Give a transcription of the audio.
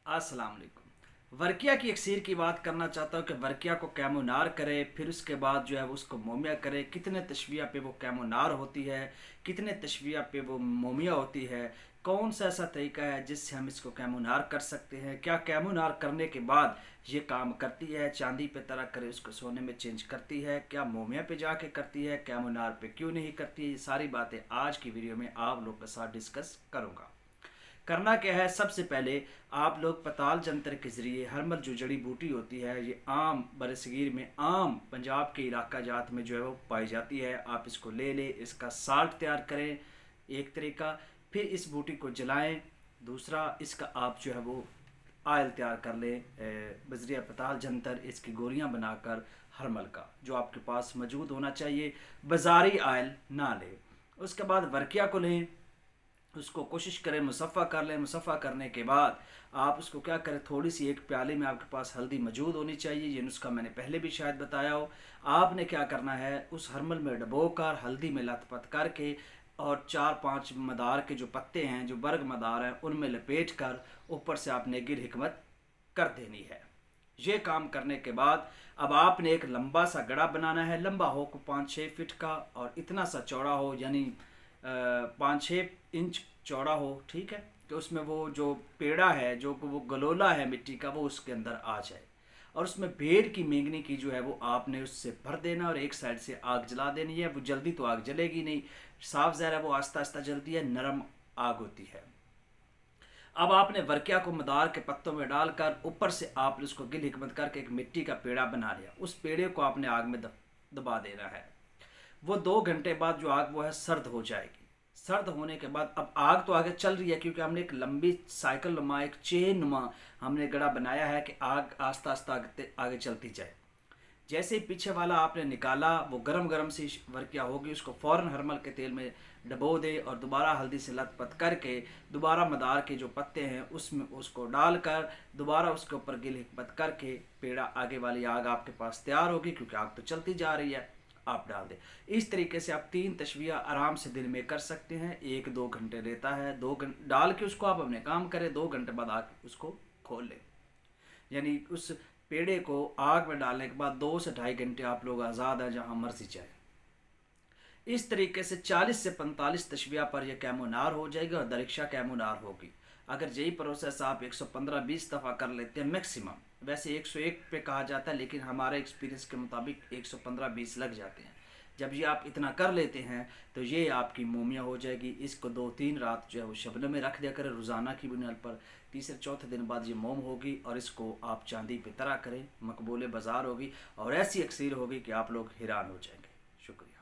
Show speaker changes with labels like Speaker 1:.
Speaker 1: अस्सलाम वालेकुम। वर्किया की अक्सीर की बात करना चाहता हूँ कि वर्किया को कैमोनार करे, फिर उसके बाद जो है वो उसको मोमिया करे। कितने तशविया पे वो कैमोनार होती है, कितने तशविया पे वो मोमिया होती है, कौन सा ऐसा तरीका है जिससे हम इसको कैमोनार कर सकते हैं। क्या कैमोनार करने के बाद ये काम करती है, चांदी पे तरह करे उसको सोने में चेंज करती है, क्या मोमिया पे जाके करती है, कैमोनार पे क्यों नहीं करती है, ये सारी बातें आज की वीडियो में आप लोग के साथ डिस्कस करूँगा। करना क्या है, सबसे पहले आप लोग पताल जंतर के ज़रिए हरमल जो जड़ी बूटी होती है, ये आम बरसगीर में आम पंजाब के इलाका जात में जो है वो पाई जाती है। आप इसको ले लें, इसका साल्ट तैयार करें एक तरीका, फिर इस बूटी को जलाएं। दूसरा, इसका आप जो है वो आयल तैयार कर लें बजरिया पताल जंतर, इसकी गोलियां बनाकर हरमल का जो आपके पास मौजूद होना चाहिए, बाज़ारी आयल ना लें। उसके बाद वर्किया को लें, उसको कोशिश करें मुसफ़ा कर लें। मुसफ़ा करने के बाद आप उसको क्या करें, थोड़ी सी एक प्याले में आपके पास हल्दी मौजूद होनी चाहिए। ये नुस्खा मैंने पहले भी शायद बताया हो। आपने क्या करना है, उस हरमल में डबो कर हल्दी में लथपथ करके और 4-5 मदार के जो पत्ते हैं, जो बर्ग मदार हैं, उनमें लपेट कर ऊपर से आपने गिर हिकमत कर देनी है। ये काम करने के बाद अब आपने एक लंबा सा गड़ा बनाना है। लंबा हो को 5-6 फीट का और इतना सा चौड़ा हो, यानी 5-6 इंच चौड़ा हो, ठीक है। तो उसमें वो जो पेड़ा है, जो वो गलोला है मिट्टी का, वो उसके अंदर आ जाए और उसमें भेड़ की मेंगनी की जो है वो आपने उससे भर देना और एक साइड से आग जला देनी है। वो जल्दी तो आग जलेगी नहीं, साफ ज़ाहिर है वो आस्ता आस्ता जलती है, नरम आग होती है। अब आपने वर्किया को मदार के पत्तों में डालकर ऊपर से आपने उसको गिल हिकमत करके एक मिट्टी का पेड़ा बना लिया। उस पेड़े को आपने आग में दबा देना है। वो 2 घंटे बाद जो आग वो है सर्द हो जाएगी। सर्द होने के बाद अब आग तो आगे चल रही है, क्योंकि हमने एक लंबी साइकिल नुमा, एक चेन नुमा हमने गड़ा बनाया है कि आग आस्ता आस्ता आगे चलती जाए। जैसे ही पीछे वाला आपने निकाला, वो गरम गरम सी वर्किया होगी, उसको फ़ौरन हरमल के तेल में डबो दे और दोबारा हल्दी से लथपथ करके दोबारा मदार के जो पत्ते हैं उसमें उसको डालकर दोबारा उसके ऊपर गिल हिकमत करके पेड़ा, आगे वाली आग आपके पास तैयार होगी, क्योंकि आग तो चलती जा रही है, आप डाल दें। इस तरीके से आप 3 तशविया आराम से दिन में कर सकते हैं। 1-2 घंटे लेता है। 2 घंटे डाल के उसको आप अपने काम करें, 2 घंटे बाद आग उसको खोल लें। यानी उस पेड़े को आग में डालने के बाद 2 से 2.5 घंटे आप लोग आज़ाद हैं, जहाँ मर्जी जाए। इस तरीके से 40 से 45 तशविया पर यह कैमोनार हो जाएगी और दरिक्शा कैमोनार होगी। अगर यही प्रोसेस आप 115-20 दफ़ा कर लेते हैं मैक्सिमम, वैसे 101 पे कहा जाता है, लेकिन हमारे एक्सपीरियंस के मुताबिक 115-20 लग जाते हैं। जब ये आप इतना कर लेते हैं तो ये आपकी मोमिया हो जाएगी। इसको 2-3 रात जो है वो शबनम में रख दिया करें रोज़ाना की बुनियाद पर। तीसरे चौथे दिन बाद ये मोम होगी और इसको आप चांदी पे तरह करें, मकबूल बाज़ार होगी और ऐसी अक्सीर होगी कि आप लोग हैरान हो जाएंगे। शुक्रिया।